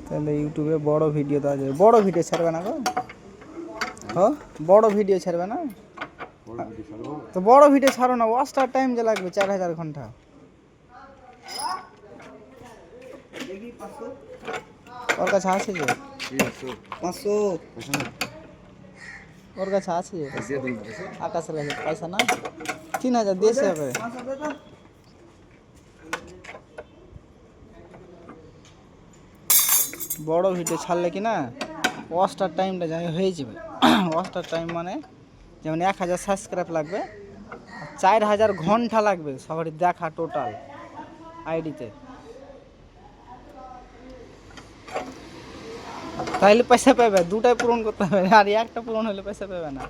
তাহলে ইউটিউবে বড় ভিডিও দেওয়া যাবে। বড় ভিডিও ছাড়বে না গো? হ্যাঁ, বড় ভিডিও ছাড়বে না? তো বড় ভিডিও ছাড়ো না, ওয়াচটার টাইম যে লাগবে 4000 ঘন্টা। ওর কাছে আছে যে 500, ওর কাছে আছে যে আকাশের কাছে পয়সা না, 3000 দিয়েছে হবে। বড় ভিডিও ছাড়লে কি না ওয়াচটার টাইমটা জানি হয়ে যাবে। ওয়াচটার টাইম মানে যেমন 1000 সাবস্ক্রাইব লাগবে, 4000 ঘন্টা লাগবে সবারই দেখা টোটাল আইডিতে, তাইলে পয়সা পাবে। দুটাই পূরণ করতে হবে, আর একটা পূরণ হলে পয়সা পাবে না।